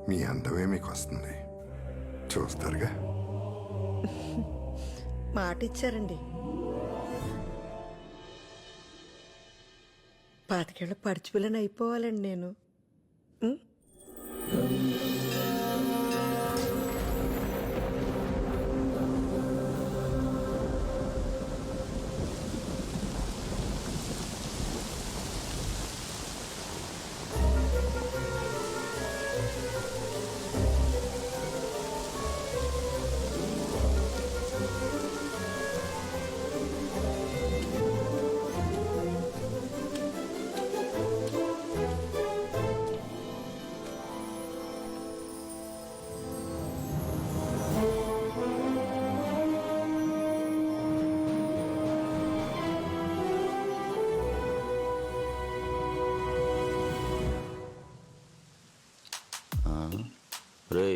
మీ అందమే మీకు వస్తుంది, చూస్తారుగా. మాట ఇచ్చారండి. 25 ఏళ్ళ పడిచిపిల్లని అయిపోవాలండి నేను. రే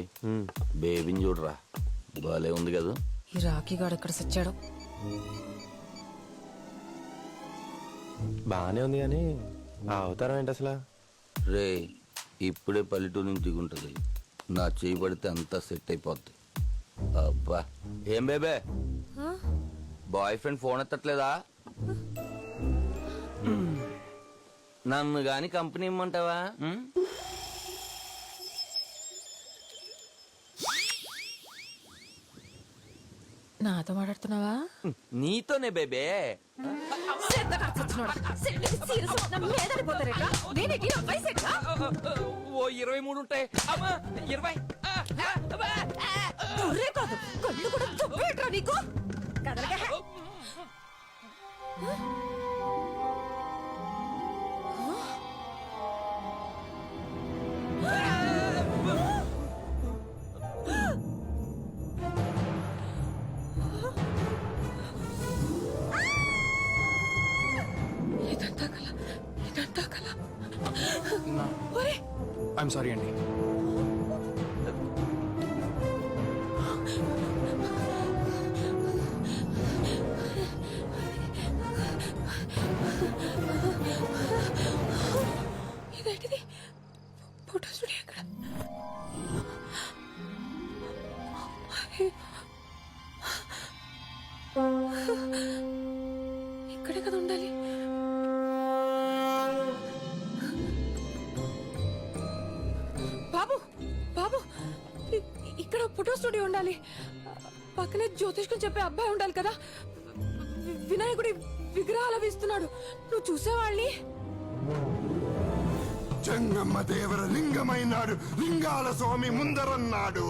బేబీని చూడరా, బాలే ఉంది కదా. ఈ రాఖీ గాడు ఎక్కడ సచ్చాడు? బాగానే ఉంది కానీ ఆ అవతారం ఏంటి అసలు? రే ఇప్పుడే పల్లెటూరు నుంచి దిగుంటుంది, నా చేయి పడితే అంతా సెట్ అయిపోద్ది. అబ్బా ఏం బేబే, బాయ్ ఫ్రెండ్ ఫోన్ ఎత్తట్లేదా? నన్ను గాని కంపెనీ ఇమ్మంటావా? నాతో మాట్లాడుతున్నావా? నీతోనే బేబే. ఓ 23 ఉంటాయి. అమ్మా 20. కళ్ళు కూడా చెప్పేట్రా నీకు. ఐఎమ్ సారీ అండి. ఇదేంటిది? ఫోటో స్టూడియో ఎక్కడ? ఇక్కడే కదా ఉండాలి. బాబు బాబు, ఇక్కడ ఫోటో స్టూడియో ఉండాలి. పక్కనే జ్యోతిష్కం చెప్పే అబ్బాయి ఉండాలి కదా. వినాయకుడి విగ్రహాలు అవి ఇస్తున్నాడు. నువ్వు చూసేవాళ్ళని. జంగమ్మ దేవర లింగమైనాడు, లింగాల స్వామి ముందరన్నాడు.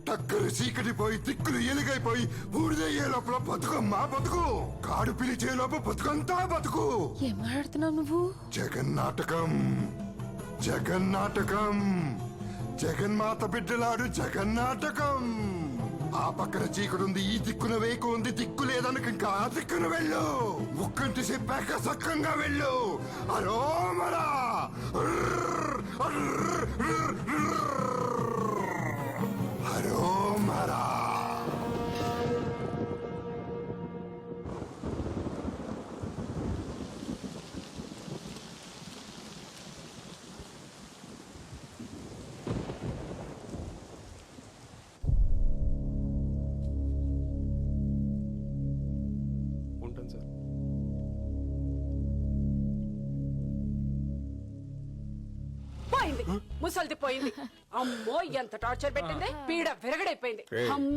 టక్కరు చీకటి పోయి దిక్కులు ఎలుగైపోయి బూడిదయ్యే లోపల బతుకమ్మా బతుకు, కాడు పిలిచే లోపల బతుకంతా బతుకు. ఏం మాట్లాడుతున్నావు నువ్వు? జగన్నాటకం జగన్నాటకం, జగన్మాత బిడ్డలాడు జగన్నాటకం. ఆ పక్కన చీకడుంది, ఈ దిక్కున వేకు ఉంది. దిక్కు లేదనక ఇంకా ఆ దిక్కున వెళ్ళు. ముక్కంటి చెప్పాక సక్కంగా వెళ్ళు. అరోమరా అరోమరా. ఉంటాను సార్. పోయింది, ముసల్ది పోయింది. అమ్మో ఎంత టార్చర్ పెట్టింది. పీడ విరగడైపోయింది.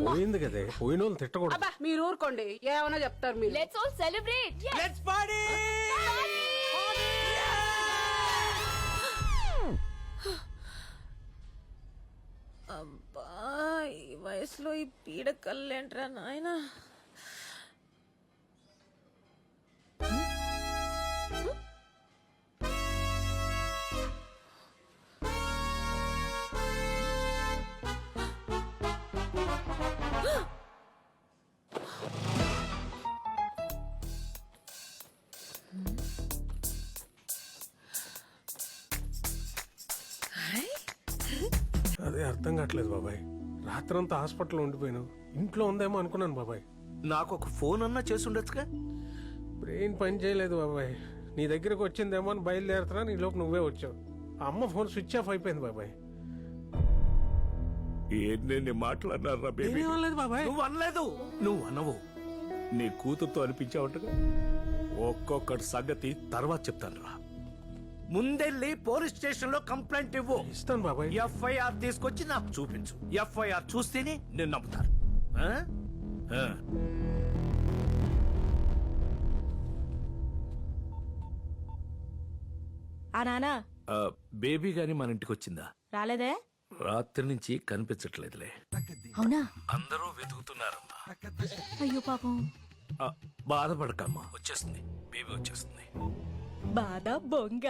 పోయింది కదే, పోయిన వాళ్ళు తిట్టకూడదు. అబ్బా మీరు ఊరుకోండి, ఏమైనా చెప్తారు మీరు. Let's all celebrate. Let's party. అబ్బా ఈ వయసులో ఈ పీడ కళ్ళేంట్రా నాయనా. అదే అర్థం కావట్లేదు బాబాయ్. రాత్రంతా హాస్పిటల్లో ఉండిపోయాను. ఇంట్లో ఉందేమో అనుకున్నాను బాబాయ్. నాకు ఒక ఫోన్ అన్నా చేసి ఉండొచ్చుగా. బ్రెయిన్ పని చేయలేదు బాబాయ్. నీ దగ్గరకు వచ్చిందేమో అని బయలుదేరుతున్నా, నీ లోపు నువ్వే వచ్చావు. ఆ అమ్మ ఫోన్ స్విచ్ ఆఫ్ అయిపోయింది బాబాయ్. ఏంటి మాట్లాడినారా బేబీ? నేనేం అనలేదు బాబాయ్. నువ్వు అనలేదు. నువ్వు అనవు. నీ కూతురుతో అనిపించావటగా. ఒక్కొక్కటి సంగతి తర్వాత చెప్తాను రా. ముందెళ్ళి పోలీస్ స్టేషన్ లో కంప్లైంట్ ఇవ్వు. ఇస్తాను బాబాయ్. ఎఫ్ఐఆర్ తీసుకొచ్చి నాకు చూపించు. ఎఫ్ఐఆర్ చూస్తేనే నేను నమ్ముతాను. ఆ? ఆ. ఆ నానా ఆ, బేబీ గాని మన ఇంటికి వచ్చిందా? రాలేదే? రాత్రి నుంచి కనిపించట్లేదులే. అవునా? అందరూ వెతుకుతున్నారమ్మా. అయ్యో పాపం. ఆ, బాధపడకమ్మా, వచ్చేస్తుంది. బేబీ వచ్చేస్తుంది. బాధ బొంగ.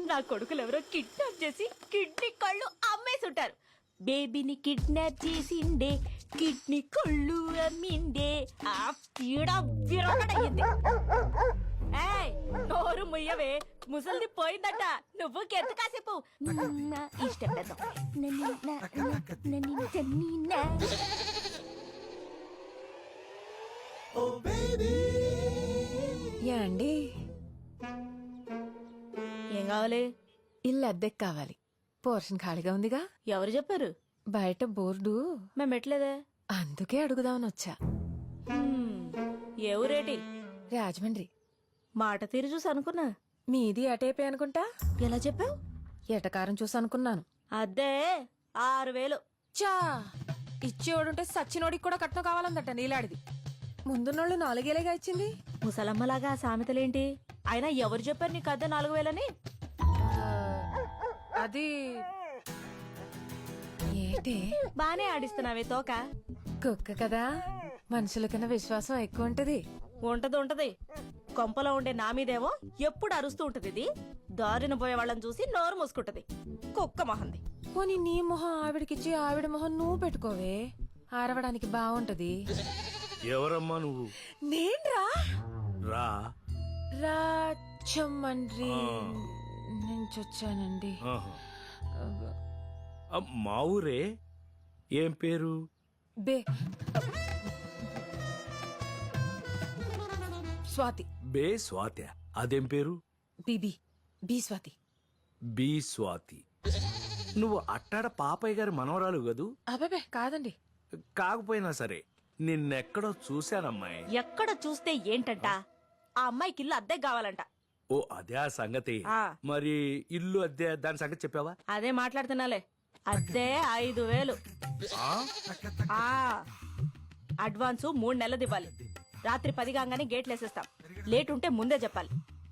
నా కొడుకులు ఎవరో కిడ్నాప్ చేసి కిడ్నీ కళ్ళు అమ్మేసి ఉంటారు. బేబీని కిడ్నాప్ చేసిండే, కిడ్నీ కళ్ళు అమ్మిండే. ఆ పీడ విరగడయ్యింది. ఏయ్, నోరు ముయ్యవే, ముసలిది పోయిందట. నువ్వు కెత్తు కాసేపు ఇష్టం అండి ఏం కావాలి? ఇల్లు అద్దెకి కావాలి. పోర్షన్ ఖాళీగా ఉందిగా. ఎవరు చెప్పారు? బయట బోర్డు. మేము పెట్టలేదే. అందుకే అడుగుదామని వచ్చా. ఏ ఊరేటి? రాజమండ్రి. మాట తీరు చూసి అనుకున్నా. మీది అటేపే అనుకుంటా. ఎలా చెప్పావు? ఎటకారం చూసి అనుకున్నాను. అద్దే 6000. చా, ఇచ్చేవాడుంటే సచ్చినోడికి కూడా కట్నం కావాలందట నీలాడిది. ముందున్నోళ్ళు 4,000గా ఇచ్చింది. ముసలమ్మలాగా ఆ సామెతలేంటి? అయినా ఎవరు చెప్పారు నీకు అద్దె 4000 అది ఏంటి? బానే ఆడిస్తున్నావే తోక. కుక్క కదా, మనుషుల కన్నా విశ్వాసం ఎక్కువ ఉంటది. ఉంటది. కొంపలో ఉండే నా మీదేమో ఎప్పుడు అరుస్తూ ఉంటది. ఇది దారిన పోయే వాళ్ళని చూసి నోరు మూసుకుంటది. కుక్క మొహంది. పోనీ నీ మొహం ఆవిడకిచ్చి ఆవిడ మొహం నువ్వు పెట్టుకోవే, ఆరవడానికి బాగుంటది. ఎవరమ్మా నువ్వు? నేన్రా రా. రాజమండ్రి నుంచి వచ్చానండి. ఆహా. ఆ, మా ఊరే. ఏం పేరు? బే స్వాతి. బే స్వాతి. అదేం పేరు? BB B Swathi. B Swathi. నువ్వు అట్టాడ పాపయ్య గారి మనవరాలు కదూ? అబ్బాబే కాదండి. కాకపోయినా సరే నిన్నెక్కడో చూశానమ్మాయి. ఎక్కడ చూస్తే ఏంటంట? ఆ అమ్మాయికి ఇల్లు అద్దె కావాలంట. ఓ అదే ఆ సంగతి. ఆ. మరి ఇల్లు అద్దె దాని సంగతి చెప్పావా? అదే మాట్లాడుతున్నాలే. అద్దె 5000. ఆ అడ్వాన్స్ 3 నెలలది ఇవ్వాలి. రాత్రి 10 కాగానే గేట్లు వేసేస్తాం. లేట్ ఉంటే ముందే చెప్పాలి.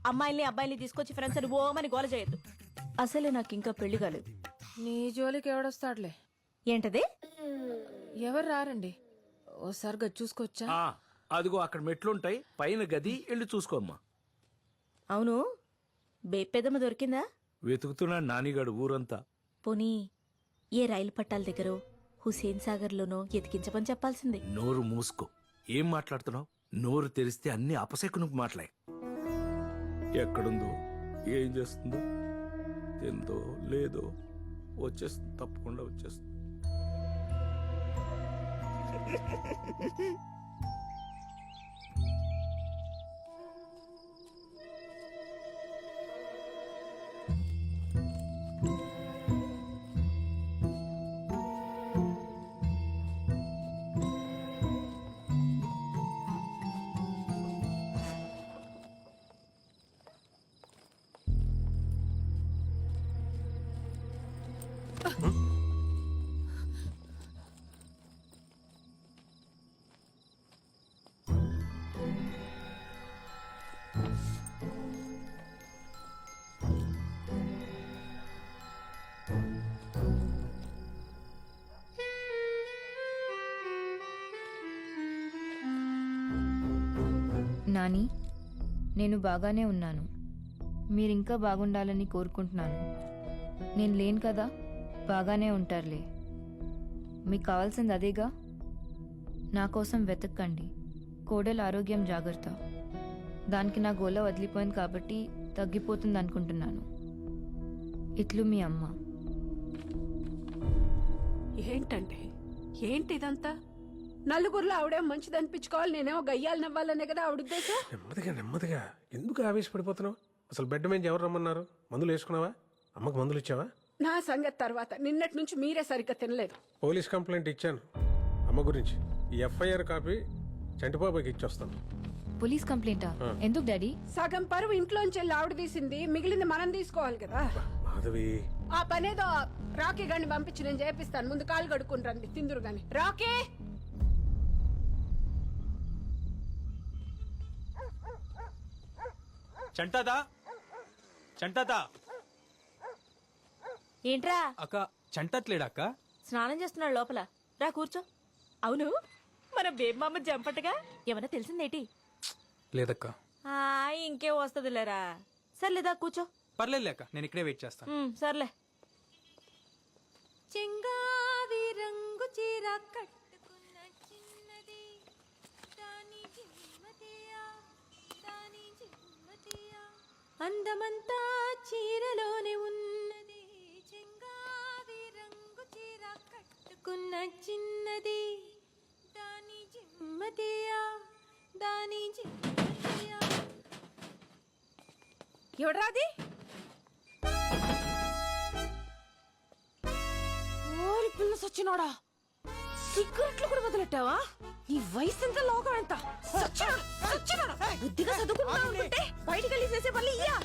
అమ్మాయిల్ని అబ్బాయిల్ని తీసుకొచ్చి ఫ్రెండ్స్ అని ఓమని గోల చేయొద్దు. అసలే నాకు ఇంకా పెళ్లి కాలేదు. నీ జోలికి ఎవడొస్తాడులే. ఏంటది? ఎవరు రారండి. ఓసారి గది చూసుకోవచ్చా? ఆ, అదిగో అక్కడ మెట్లుంటాయి, పైన గది, వెళ్ళి చూసుకోమ్మా. అవును, బేపెదమ్మ దొరికిందా? వెతుకుతున్నాడు నానిగాడు ఊరంతా. పోనీ ఏ రైలు పట్టాల దగ్గర హుసేన్ సాగర్ లోనో ఎతికించమని చెప్పాల్సింది. నోరు మూసుకో. ఏం మాట్లాడుతున్నావు? నోరు తెరిస్తే అన్ని అపశకునికి మాట్లాడే. ఎక్కడుందో, ఏం చేస్తుందో, తిందో లేదో, వచ్చేస్తుంది, తప్పకుండా వచ్చేస్తుంది. నాని, నేను బాగానే ఉన్నాను. మీరింకా బాగుండాలని కోరుకుంటున్నాను. నేను లేను కదా, బాగానే ఉంటారులే. మీకు కావాల్సింది అదేగా. నా కోసం వెతక్కండి. కోడలు ఆరోగ్యం జాగ్రత్త. దానికి నా గోల వదిలిపోయింది కాబట్టి తగ్గిపోతుంది అనుకుంటున్నాను. ఇట్లు మీ అమ్మ. ఏంటంటే ఏంటి ఇదంతా? నలుగురిలో ఆవిడేం మంచిది అనిపించుకోవాలి, నేనేమో గయ్యాలు నవ్వాలనే కదా ఆవిడ ఉద్దేశం. నెమ్మదిగా ఎందుకు ఆవేశపడిపోతున్నావు? అసలు బెడ్ మీద ఎవరు రమ్మన్నారు? మందులు వేసుకున్నావా? అమ్మకు మందులు ఇచ్చావా? నా సంగతి తర్వాత. నిన్నటి నుంచి మీరే సరిగ్గా తినలేదు. పోలీస్ కంప్లైంట్ ఇచ్చాను అమ్మ గురించి. ఈ ఎఫ్ఐఆర్ కాపీ చంటిబాబాకి ఇచ్చొస్తాను. పోలీస్ కంప్లైంటా? ఎందుకు డాడీ? సగం పరువు ఇంట్లోంచి వెళ్ళి ఆవిడ తీసింది, మిగిలింది మనం తీసుకోవాలి కదా. మాధవి, ఆ పనేదో రాకీ గాని పంపించి నేను చేపిస్తాను. ముందు కాలు కడుక్కుని రండి, తిందురు గాని. రాకీ, చంటాదా చంటాదా ఏంట్రా అక్క చంటట్లేడక్క. స్నానం చేస్తున్నాడు లోపల. రా కూర్చో. అవును, మన బేబమ్మ జంపటగా ఏమన్నా తెలిసిందేటి? లేదక్క. ఇంకే వస్తదిలేరా. సర్లేదా కూర్చో. పర్లేదు అక్క, నేను ఇక్కడే వెయిట్ చేస్తాను. సర్లే. చెంగావి రంగు చీర కట్టుకున్న చిన్నది దాని జిమ్మతియా, దాని జిమ్మతియా. అందమంతా చీరలోనే ఉన్నది. చెంగావి రంగు చీర కట్టుకున్న చిన్నది దాని జిమ్మతియా, దాని జిమ్మతియా. ఎవడ్రాది? ఓరి పిల్ల సచ్చినోడా, సిగరెట్లు కూడా వదిలెట్టావా? నీ వయసు ఎంత, లోకం ఎంత? బుద్ధిగా చదువుకుంటా ఉంటే బయటికి వెళ్ళి చేసే పని ఇయ్యా.